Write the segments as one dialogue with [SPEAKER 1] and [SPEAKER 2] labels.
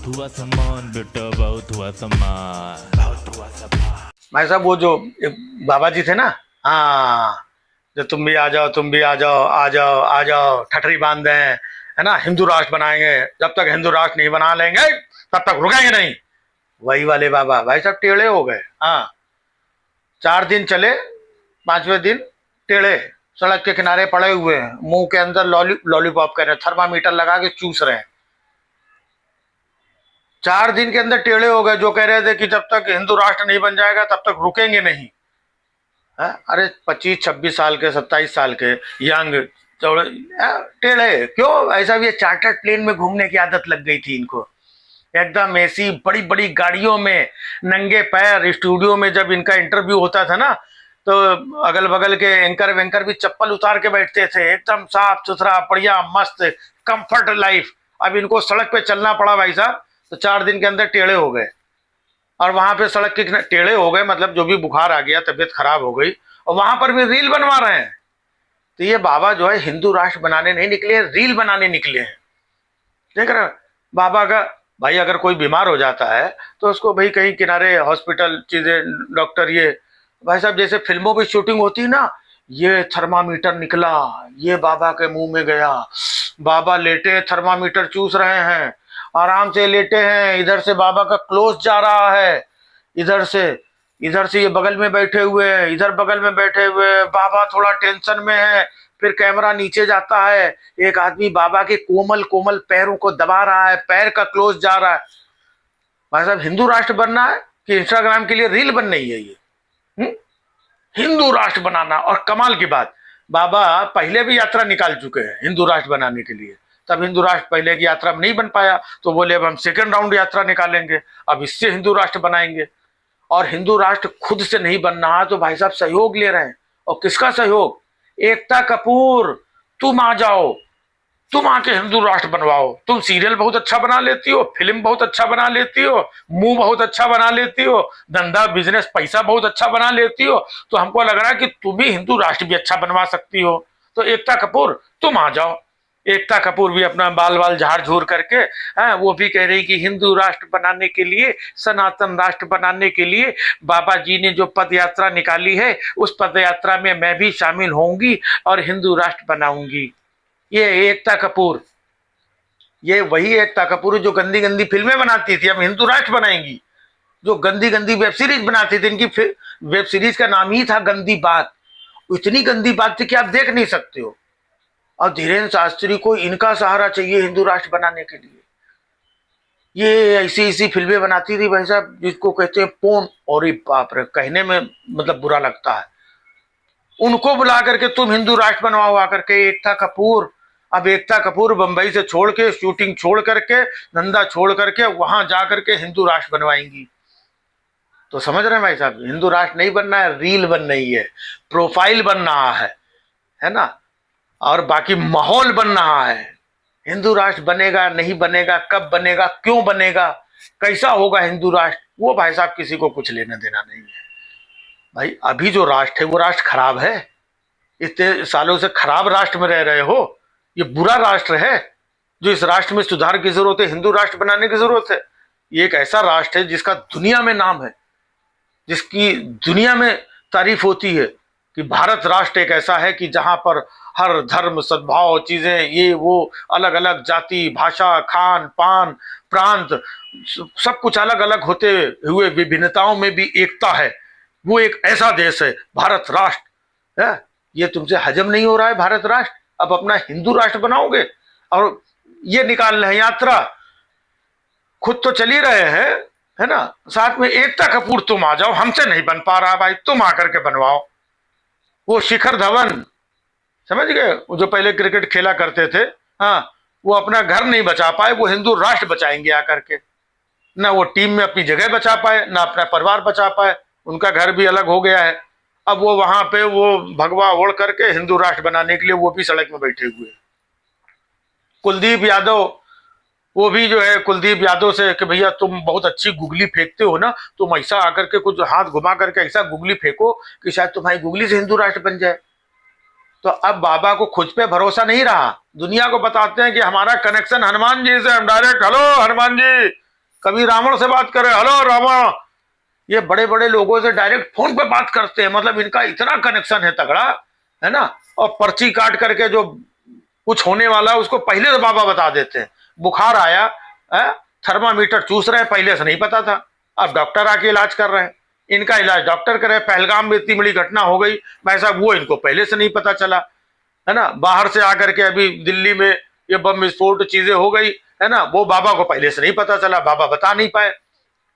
[SPEAKER 1] हुआ सामान बेटा, बहुत हुआ सामान, बहुत हुआ सामान।
[SPEAKER 2] भाई साहब वो जो एक बाबा जी थे ना, हाँ, जो तुम भी आ जाओ, तुम भी आ जाओ, आ जाओ आ जाओ, ठठरी बांध दें, है ना, हिंदू राष्ट्र बनाएंगे, जब तक हिंदू राष्ट्र नहीं बना लेंगे तब तक रुकेंगे नहीं। वही वाले बाबा भाई साहब टेढ़े हो गए। हाँ, 4 दिन चले, 5वें दिन टेढ़े सड़क के किनारे पड़े हुए हैं, मुंह के अंदर लॉलीपॉप कर रहे हैं, थर्मामीटर लगा के चूस रहे हैं। 4 दिन के अंदर टेढ़े हो गए, जो कह रहे थे कि जब तक हिंदू राष्ट्र नहीं बन जाएगा तब तक रुकेंगे नहीं। है? अरे 25-26 साल के, 27 साल के यंग चौड़े टेढ़े क्यों? ऐसा भी चार्टर्ड प्लेन में घूमने की आदत लग गई थी इनको, एकदम एसी बड़ी बड़ी गाड़ियों में, नंगे पैर। स्टूडियो में जब इनका इंटरव्यू होता था ना, तो अगल बगल के एंकर वेंकर भी चप्पल उतार के बैठते थे, एकदम साफ सुथरा बढ़िया मस्त कंफर्ट लाइफ। अब इनको सड़क पे चलना पड़ा भाई साहब, तो 4 दिन के अंदर टेढ़े हो गए। और वहां पे सड़क के टेढ़े हो गए, मतलब जो भी बुखार आ गया, तबीयत खराब हो गई, और वहां पर भी रील बनवा रहे हैं। तो ये बाबा जो है हिंदू राष्ट्र बनाने नहीं निकले हैं, रील बनाने निकले हैं। देख रहे बाबा का भाई, अगर कोई बीमार हो जाता है तो उसको भाई कहीं किनारे हॉस्पिटल चीजें, डॉक्टर, ये भाई साहब जैसे फिल्मों की शूटिंग होती है ना, ये थर्मामीटर निकला, ये बाबा के मुंह में गया, बाबा लेटे थर्मामीटर चूस रहे हैं, आराम से लेटे हैं, इधर से बाबा का क्लोज जा रहा है, इधर से ये बगल में बैठे हुए हैं, इधर बगल में बैठे हुए हैं, बाबा थोड़ा टेंशन में है। फिर कैमरा नीचे जाता है, एक आदमी बाबा के कोमल कोमल पैरों को दबा रहा है, पैर का क्लोज जा रहा है। भाई साहब हिंदू राष्ट्र बनना है कि इंस्टाग्राम के लिए रील बननी है ये? हिंदू राष्ट्र बनाना। और कमाल की बात, बाबा पहले भी यात्रा निकाल चुके हैं हिंदू राष्ट्र बनाने के लिए, तब हिंदू राष्ट्र पहले की यात्रा में नहीं बन पाया, तो बोले अब हम सेकंड राउंड यात्रा निकालेंगे, अब इससे हिंदू राष्ट्र बनाएंगे। और हिंदू राष्ट्र खुद से नहीं बन रहा तो भाई साहब सहयोग ले रहे हैं। और किसका सहयोग? एकता कपूर, तुम आ जाओ, तुम आके हिंदू राष्ट्र बनवाओ, तुम सीरियल बहुत अच्छा बना लेती हो, फिल्म बहुत अच्छा बना लेती हो, मुंह बहुत अच्छा बना लेती हो, धंधा बिजनेस पैसा बहुत अच्छा बना लेती हो, तो हमको लग रहा है कि तुम ही हिंदू राष्ट्र भी अच्छा बनवा सकती हो। तो एकता कपूर तुम आ जाओ। एकता कपूर भी अपना बाल बाल झाड़ झूर करके, वो भी कह रही कि हिंदू राष्ट्र बनाने के लिए, सनातन राष्ट्र बनाने के लिए बाबा जी ने जो पद यात्रा निकाली है, उस पद यात्रा में मैं भी शामिल होंगी और हिंदू राष्ट्र बनाऊंगी। ये एकता कपूर, ये वही एकता कपूर जो गंदी गंदी फिल्में बनाती थी, अब हिंदू राष्ट्र बनाएंगी। जो गंदी गंदी वेब सीरीज बनाती थी, इनकी वेब सीरीज का नाम ही था गंदी बात। इतनी गंदी बात थी कि आप देख नहीं सकते हो। और धीरेन्द्र शास्त्री को इनका सहारा चाहिए हिंदू राष्ट्र बनाने के लिए। ये ऐसी ऐसी फिल्में बनाती थी भाई साहब, जिसको कहते हैं पोन, और बाप रे, कहने में मतलब बुरा लगता है। उनको बुला करके तुम हिंदू राष्ट्र बनवाओ आकर के, एकता कपूर। अब एकता कपूर बंबई से छोड़ के, शूटिंग छोड़ करके, धंधा छोड़ करके वहां जा करके हिंदू राष्ट्र बनवाएंगी। तो समझ रहे हैं भाई साहब, हिंदू राष्ट्र नहीं बनना है, रील बन रही है, प्रोफाइल बन रहा है ना, और बाकी माहौल बन रहा है। हिंदू राष्ट्र बनेगा नहीं बनेगा, कब बनेगा, क्यों बनेगा, कैसा होगा हिंदू राष्ट्र, वो भाई साहब किसी को कुछ लेना देना नहीं है। भाई अभी जो राष्ट्र है वो राष्ट्र खराब है, इतने सालों से खराब राष्ट्र में रह रहे हो, ये बुरा राष्ट्र है। जो इस राष्ट्र में सुधार की जरूरत है, हिंदू राष्ट्र बनाने की जरूरत है। ये एक ऐसा राष्ट्र है जिसका दुनिया में नाम है, जिसकी दुनिया में तारीफ होती है कि भारत राष्ट्र एक ऐसा है कि जहां पर हर धर्म, सद्भाव, चीजें, ये वो, अलग अलग जाति, भाषा, खान पान, प्रांत, सब कुछ अलग अलग होते हुए विभिन्नताओं में भी एकता है। वो एक ऐसा देश है भारत राष्ट्र है। ये तुमसे हजम नहीं हो रहा है भारत राष्ट्र, अब अपना हिंदू राष्ट्र बनाओगे और ये निकाल रहे हैं यात्रा। खुद तो चल ही रहे हैं, है ना, साथ में एकता कपूर तुम आ जाओ, हमसे नहीं बन पा रहा भाई, तुम आकर के बनवाओ। वो शिखर धवन, समझ गए, वो जो पहले क्रिकेट खेला करते थे, हाँ, वो अपना घर नहीं बचा पाए, वो हिंदू राष्ट्र बचाएंगे आकर के। ना वो टीम में अपनी जगह बचा पाए, ना अपना परिवार बचा पाए, उनका घर भी अलग हो गया है। अब वो वहां पे वो भगवा ओढ़ करके हिंदू राष्ट्र बनाने के लिए वो भी सड़क में बैठे हुए। कुलदीप यादव, वो भी जो है कुलदीप यादव से कि भैया तुम बहुत अच्छी गुगली फेंकते हो ना, तुम ऐसा आकर के कुछ हाथ घुमा करके ऐसा गुगली फेंको कि शायद तुम्हारी गुगली से हिंदू राष्ट्र बन जाए। तो अब बाबा को खुद पे भरोसा नहीं रहा, दुनिया को बताते हैं कि हमारा कनेक्शन हनुमान जी से, हम डायरेक्ट हेलो हनुमान जी, कभी रावण से बात करे, हेलो रावण। ये बड़े बड़े लोगों से डायरेक्ट फोन पे बात करते हैं, मतलब इनका इतना कनेक्शन है तगड़ा, है ना। और पर्ची काट करके जो कुछ होने वाला है उसको पहले से बाबा बता देते हैं। बुखार आया है, थर्मामीटर चूस रहे हैं, पहले से नहीं पता था, अब डॉक्टर आके इलाज कर रहे हैं। इनका इलाज डॉक्टर करे। पहलगाम में इतनी बड़ी घटना हो गई भाई साहब, वो इनको पहले से नहीं पता चला, है ना। बाहर से आकर के अभी दिल्ली में ये बम विस्फोट चीजें हो गई, है ना, वो बाबा को पहले से नहीं पता चला, बाबा बता नहीं पाए।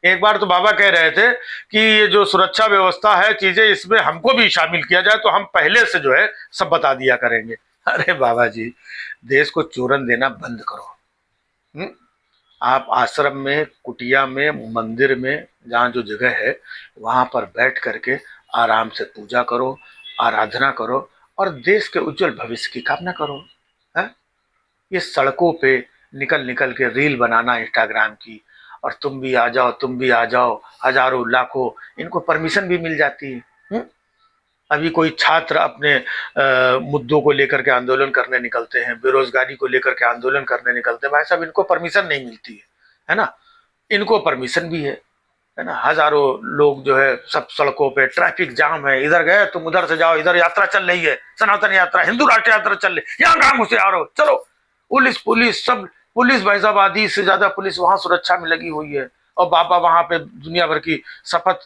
[SPEAKER 2] एक बार तो बाबा कह रहे थे कि ये जो सुरक्षा व्यवस्था है चीजें, इसमें हमको भी शामिल किया जाए तो हम पहले से जो है सब बता दिया करेंगे। अरे बाबा जी, देश को चूरन देना बंद करो। आप आश्रम में, कुटिया में, मंदिर में, जहाँ जो जगह है वहां पर बैठ करके आराम से पूजा करो, आराधना करो और देश के उज्जवल भविष्य की कामना करो। है ये सड़कों पे निकल निकल के रील बनाना इंस्टाग्राम की, और तुम भी आ जाओ, तुम भी आ जाओ, हजारों लाखों, इनको परमिशन भी मिल जाती है। अभी कोई छात्र अपने मुद्दों को लेकर के आंदोलन करने निकलते हैं, बेरोजगारी को लेकर के आंदोलन करने निकलते हैं, भाई साहब इनको परमिशन नहीं मिलती है ना। इनको परमिशन भी है ना। हजारों लोग जो है सब सड़कों पे, ट्रैफिक जाम है, इधर गए तुम उधर से जाओ, इधर यात्रा चल रही है, सनातन यात्रा, हिंदू राष्ट्र यात्रा चल रही, यहाँ कहाँ घुसे आ रहे हो, चलो। पुलिस पुलिस सब, पुलिस भाई साहब आधी से ज्यादा पुलिस वहां सुरक्षा में लगी हुई है। और बाबा वहां पे दुनिया भर की शपथ,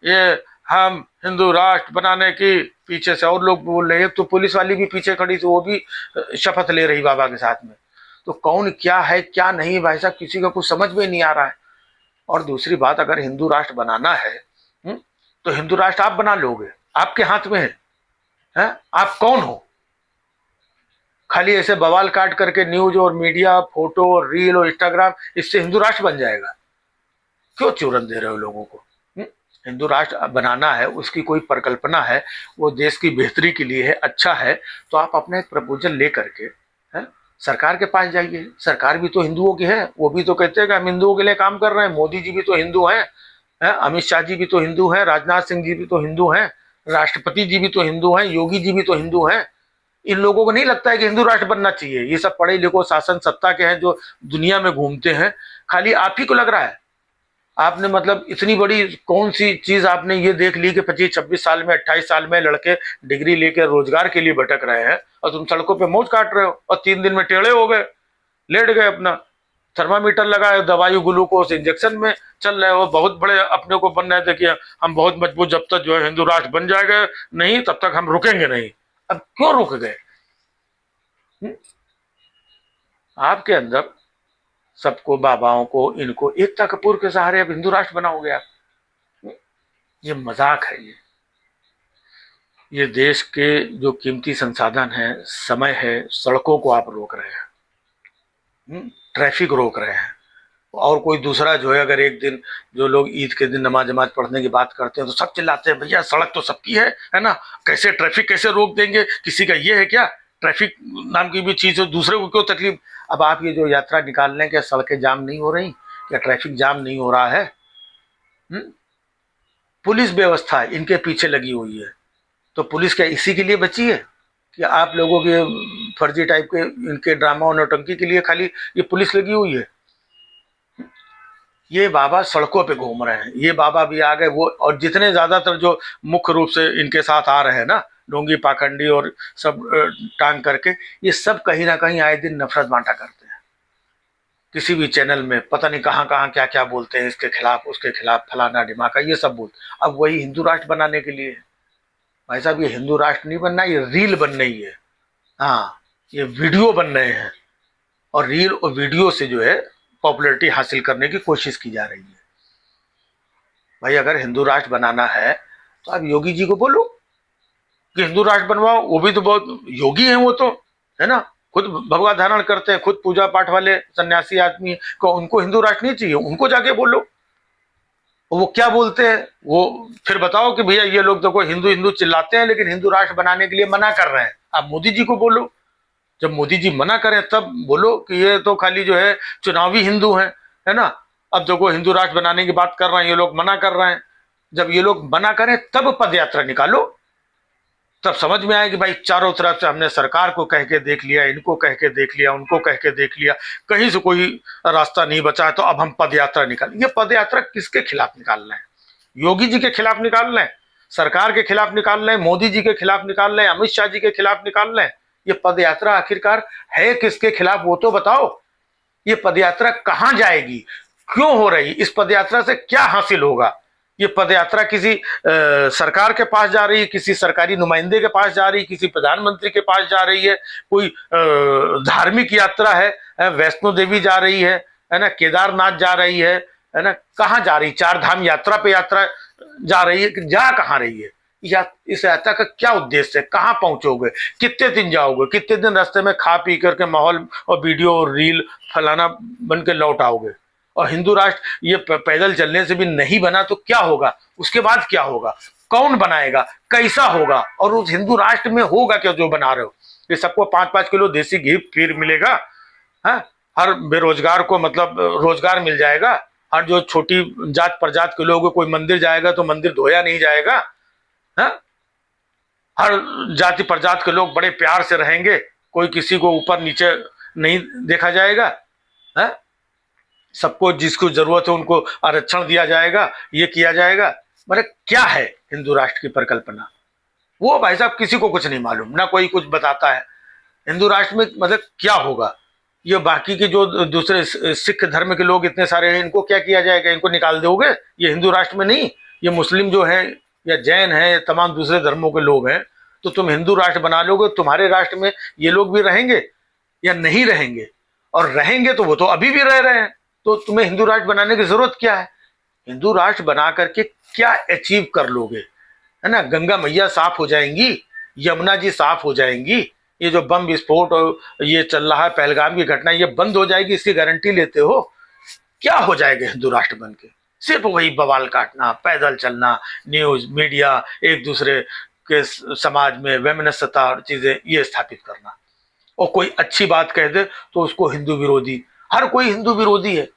[SPEAKER 2] ये हम हिंदू राष्ट्र बनाने की, पीछे से और लोग बोल रहे हैं, तो पुलिस वाली भी पीछे खड़ी थी, वो भी शपथ ले रही बाबा के साथ में। तो कौन क्या है क्या नहीं भाई साहब किसी का कुछ समझ में नहीं आ रहा है। और दूसरी बात, अगर हिंदू राष्ट्र बनाना है तो हिंदू राष्ट्र आप बना लोगे, आपके हाथ में है। आप कौन हो? खाली ऐसे बवाल काट करके न्यूज और मीडिया, फोटो और रील और इंस्टाग्राम, इससे हिंदू राष्ट्र बन जाएगा? क्यों चूरन दे रहे हो लोगों को? हिंदू राष्ट्र बनाना है, उसकी कोई परिकल्पना है, वो देश की बेहतरी के लिए है, अच्छा है, तो आप अपना एक प्रपोजल ले करके सरकार के पास जाइए। सरकार भी तो हिंदुओं की है, वो भी तो कहते हैं कि हम हिंदुओं के लिए काम कर रहे हैं। मोदी जी भी तो हिंदू हैं, अमित शाह जी भी तो हिंदू हैं, राजनाथ सिंह जी भी तो हिंदू हैं, राष्ट्रपति जी भी तो हिंदू हैं, योगी जी भी तो हिंदू हैं। इन लोगों को नहीं लगता है कि हिंदू राष्ट्र बनना चाहिए? ये सब पढ़े लिखो शासन सत्ता के हैं जो दुनिया में घूमते हैं, खाली आप ही को लग रहा है। आपने मतलब इतनी बड़ी कौन सी चीज आपने ये देख ली कि 25-26 साल में, 28 साल में लड़के डिग्री लेकर रोजगार के लिए भटक रहे हैं और तुम सड़कों पे मौज काट रहे हो, और 3 दिन में टेढ़े हो गए, लेट गए, अपना थर्मामीटर लगाए, दवाई ग्लूकोज इंजेक्शन में चल रहे हो, बहुत बड़े अपने को बन रहे थे कि हम बहुत मजबूत, जब तक जो है हिंदू राष्ट्र बन जाएगा नहीं तब तक हम रुकेंगे नहीं। अब क्यों रुक गए? आपके अंदर सबको, बाबाओं को, इनको एकता कपूर के सहारे अब हिंदू राष्ट्र बनाओगे आप? ये मजाक है। ये देश के जो कीमती संसाधन है, समय है, सड़कों को आप रोक रहे हैं, ट्रैफिक रोक रहे हैं। और कोई दूसरा जो है, अगर एक दिन जो लोग ईद के दिन नमाज पढ़ने की बात करते हैं तो सब चिल्लाते हैं, भैया सड़क तो सबकी है ना, कैसे ट्रैफिक कैसे रोक देंगे, किसी का ये है क्या? ट्रैफिक नाम की भी चीज हो, दूसरे को क्यों तकलीफ? अब आप ये जो यात्रा निकाल रहे हैं, क्या सड़कें जाम नहीं हो रही? क्या ट्रैफिक जाम नहीं हो रहा है? पुलिस व्यवस्था इनके पीछे लगी हुई है, तो पुलिस क्या इसी के लिए बची है कि आप लोगों के फर्जी टाइप के इनके ड्रामा और नौटंकी के लिए खाली ये पुलिस लगी हुई है? ये बाबा सड़कों पे घूम रहे हैं, ये बाबा भी आ गए वो, और जितने ज्यादातर जो मुख्य रूप से इनके साथ आ रहे हैं ना, डोंगी पाखंडी और सब टांग करके, ये सब कहीं ना कहीं आए दिन नफरत बांटा करते हैं। किसी भी चैनल में पता नहीं कहाँ कहाँ क्या क्या बोलते हैं, इसके खिलाफ उसके खिलाफ, फलाना ढिमाका, ये सब बोलते। अब वही हिंदू राष्ट्र बनाने के लिए भाई साहब, ये हिंदू राष्ट्र नहीं बनना, ये रील बन रही है। हाँ, ये वीडियो बन रहे हैं, और रील और वीडियो से जो है पॉपुलैरिटी हासिल करने की कोशिश की जा रही है। भाई अगर हिंदू राष्ट्र बनाना है तो आप योगी जी को बोलो कि हिंदू राष्ट्र बनवाओ, वो भी तो बहुत योगी हैं, वो तो है ना, खुद भगवा धारण करते हैं, खुद पूजा पाठ वाले सन्यासी आदमी को, उनको हिंदू राष्ट्र नहीं चाहिए, उनको जाके बोलो। वो क्या बोलते हैं, वो फिर बताओ कि भैया ये लोग देखो हिंदू हिंदू चिल्लाते हैं लेकिन हिंदू राष्ट्र बनाने के लिए मना कर रहे हैं। आप मोदी जी को बोलो, जब मोदी जी मना करें तब बोलो कि ये तो खाली जो है चुनावी हिंदू हैं, है ना। अब देखो हिंदू राष्ट्र बनाने की बात कर रहे हैं, ये लोग मना कर रहे हैं। जब ये लोग मना करें तब पद यात्रा निकालो, तब समझ में आया कि भाई चारों तरफ से हमने सरकार को कह के देख लिया, इनको कह के देख लिया, उनको कह के देख लिया, कहीं से कोई रास्ता नहीं बचा है, तो अब हम पद यात्रा निकालें। ये पद यात्रा किसके खिलाफ निकालना है? योगी जी के खिलाफ निकाल रहे हैं, सरकार के खिलाफ निकाल रहे हैं, मोदी जी के खिलाफ निकाल रहे हैं, अमित शाह जी के खिलाफ निकाल रहे हैं। ये पद यात्रा आखिरकार है किसके खिलाफ, वो तो बताओ। ये पद यात्रा कहां जाएगी, क्यों हो रही, इस पद यात्रा से क्या हासिल होगा? ये पद यात्रा किसी सरकार के पास जा रही है, किसी सरकारी नुमाइंदे के पास जा रही है, किसी प्रधानमंत्री के पास जा रही है, कोई धार्मिक यात्रा है, वैष्णो देवी जा रही है ना, केदारनाथ जा रही है ना, कहाँ जा रही, चार धाम यात्रा पे यात्रा जा रही है, जा कहाँ रही है? या इस यात्रा का क्या उद्देश्य है, कहाँ पहुंचोगे, कितने दिन जाओगे, कितने दिन रास्ते में खा पी करके माहौल और वीडियो और रील फलाना बन के लौट आओगे? और हिंदू राष्ट्र ये पैदल चलने से भी नहीं बना तो क्या होगा, उसके बाद क्या होगा, कौन बनाएगा, कैसा होगा, और उस हिंदू राष्ट्र में होगा क्या जो बना रहे हो? ये सबको 5-5 किलो देसी घी फिर मिलेगा, है? हर बेरोजगार को मतलब रोजगार मिल जाएगा, हर जो छोटी जात प्रजात के लोग, कोई मंदिर जाएगा तो मंदिर धोया नहीं जाएगा, है? हर जाति प्रजात के लोग बड़े प्यार से रहेंगे, कोई किसी को ऊपर नीचे नहीं देखा जाएगा, है? सबको जिसको जरूरत है उनको आरक्षण दिया जाएगा, ये किया जाएगा। मतलब क्या है हिंदू राष्ट्र की परिकल्पना? वो भाई साहब किसी को कुछ नहीं मालूम, ना कोई कुछ बताता है। हिंदू राष्ट्र में मतलब क्या होगा? ये बाकी के जो दूसरे सिख धर्म के लोग इतने सारे हैं, इनको क्या किया जाएगा? इनको निकाल दोगे? ये हिंदू राष्ट्र में नहीं, ये मुस्लिम जो है या जैन है, तमाम दूसरे धर्मों के लोग हैं, तो तुम हिंदू राष्ट्र बना लोगे, तुम्हारे राष्ट्र में ये लोग भी रहेंगे या नहीं रहेंगे? और रहेंगे तो वो तो अभी भी रह रहे हैं, तो तुम्हें हिंदू राष्ट्र बनाने की जरूरत क्या है? हिंदू राष्ट्र बना करके क्या अचीव कर लोगे, है ना? गंगा मैया साफ हो जाएंगी, यमुना जी साफ हो जाएंगी, ये जो बम विस्फोट और ये चल रहा है पहलगाम की घटना, ये बंद हो जाएगी, इसकी गारंटी लेते हो? क्या हो जाएगा हिंदू राष्ट्र बन के? सिर्फ वही बवाल काटना, पैदल चलना, न्यूज मीडिया, एक दूसरे के समाज में वैमनस्यता और चीजें ये स्थापित करना। और कोई अच्छी बात कह दे तो उसको हिंदू विरोधी, हर कोई हिंदू विरोधी है।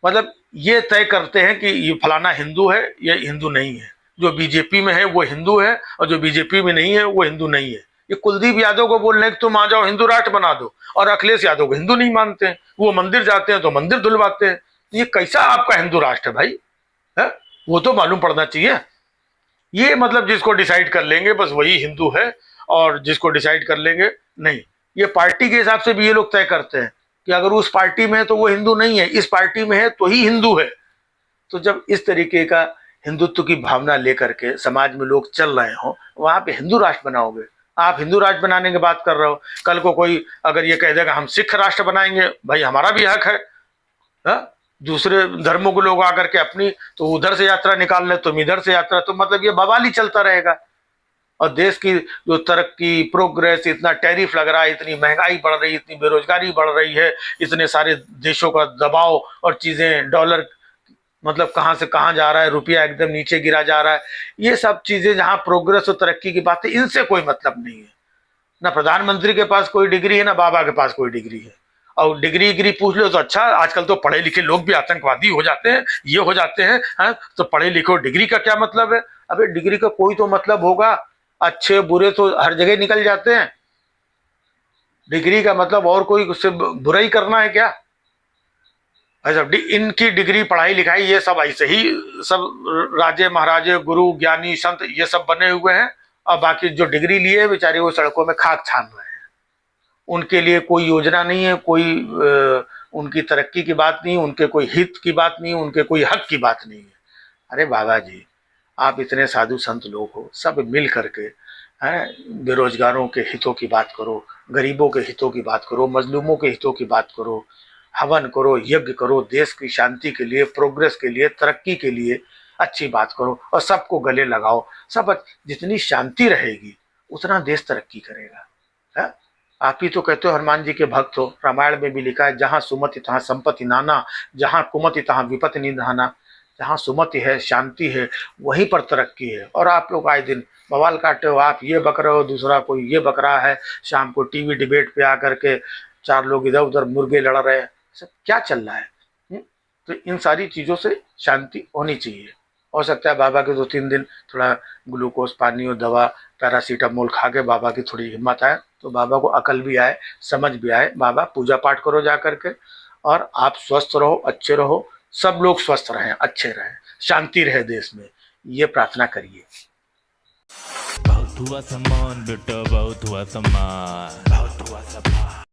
[SPEAKER 2] मतलब ये तय करते हैं कि ये फलाना हिंदू है, ये हिंदू नहीं है, जो बीजेपी में है वो हिंदू है, और जो बीजेपी में नहीं है वो हिंदू नहीं है। ये कुलदीप यादव को बोल रहे हैं कि तुम आ जाओ हिंदू राष्ट्र बना दो, और अखिलेश यादव को हिंदू नहीं मानते हैं, वो मंदिर जाते हैं तो मंदिर धुलवाते हैं। ये कैसा आपका हिंदू राष्ट्र है भाई, है? वो तो मालूम पड़ना चाहिए। ये मतलब जिसको डिसाइड कर लेंगे बस वही हिंदू है, और जिसको डिसाइड कर लेंगे नहीं। ये पार्टी के हिसाब से भी ये लोग तय करते हैं कि अगर उस पार्टी में है तो वो हिंदू नहीं है, इस पार्टी में है तो ही हिंदू है। तो जब इस तरीके का हिंदुत्व की भावना लेकर के समाज में लोग चल रहे हो, वहां पे हिंदू राष्ट्र बनाओगे? आप हिंदू राष्ट्र बनाने की बात कर रहे हो, कल को कोई अगर ये कह देगा हम सिख राष्ट्र बनाएंगे, भाई हमारा भी हक है, हा? दूसरे धर्मों के लोग आकर के अपनी तो उधर से यात्रा निकाल ले, तुम इधर से यात्रा, तो मतलब ये बवाल ही चलता रहेगा। और देश की जो तरक्की, प्रोग्रेस, इतना टैरिफ लग रहा है, इतनी महंगाई बढ़ रही है, इतनी बेरोजगारी बढ़ रही है, इतने सारे देशों का दबाव और चीजें, डॉलर मतलब कहाँ से कहाँ जा रहा है, रुपया एकदम नीचे गिरा जा रहा है, ये सब चीजें जहाँ प्रोग्रेस और तरक्की की बात है, इनसे कोई मतलब नहीं है। ना प्रधानमंत्री के पास कोई डिग्री है, ना बाबा के पास कोई डिग्री है। और डिग्री पूछ लो तो अच्छा, आजकल तो पढ़े लिखे लोग भी आतंकवादी हो जाते हैं, ये हो जाते हैं, हाँ? तो पढ़े लिखे डिग्री का क्या मतलब है? अबे डिग्री का कोई तो मतलब होगा, अच्छे बुरे तो हर जगह निकल जाते हैं। डिग्री का मतलब और कोई उससे बुरा ही करना है क्या? ऐसा इनकी डिग्री, पढ़ाई लिखाई, ये सब ऐसे ही सब राजे महाराजे, गुरु ज्ञानी संत ये सब बने हुए हैं, और बाकी जो डिग्री लिए बेचारे वो सड़कों में खाक छान रहे हैं। उनके लिए कोई योजना नहीं है, कोई उनकी तरक्की की बात नहीं, उनके कोई हित की बात नहीं, उनके कोई हक की बात नहीं है। अरे बाबा जी, आप इतने साधु संत लोग हो, सब मिल करके हैं, बेरोजगारों के हितों की बात करो, गरीबों के हितों की बात करो, मजलूमों के हितों की बात करो, हवन करो, यज्ञ करो, देश की शांति के लिए, प्रोग्रेस के लिए, तरक्की के लिए अच्छी बात करो, और सबको गले लगाओ। सब जितनी शांति रहेगी उतना देश तरक्की करेगा, है? आप ही तो कहते हो हनुमान जी के भक्त हो, रामायण में भी लिखा है, जहाँ सुमति तहाँ संपत्ति नाना, जहाँ कुमति तहाँ विपत्ति निधाना। जहाँ सुमति है, शांति है, वहीं पर तरक्की है। और आप लोग आए दिन बवाल काटते हो, आप ये बक रहे हो, दूसरा कोई ये बक रहा है, शाम को टीवी डिबेट पे आकर के चार लोग इधर उधर मुर्गे लड़ रहे हैं, सब क्या चल रहा है? तो इन सारी चीज़ों से शांति होनी चाहिए। हो सकता है बाबा के 2-3 दिन थोड़ा ग्लूकोज पानी और दवा पैरासीटामोल खा के बाबा की थोड़ी हिम्मत आए, तो बाबा को अकल भी आए, समझ भी आए। बाबा पूजा पाठ करो जा करके, और आप स्वस्थ रहो, अच्छे रहो, सब लोग स्वस्थ रहें, अच्छे रहें, शांति रहे देश में, ये प्रार्थना करिए।
[SPEAKER 1] बहुत हुआ सम्मान बेटा, बहुत हुआ सम्मान, बहुत हुआ सम्मान।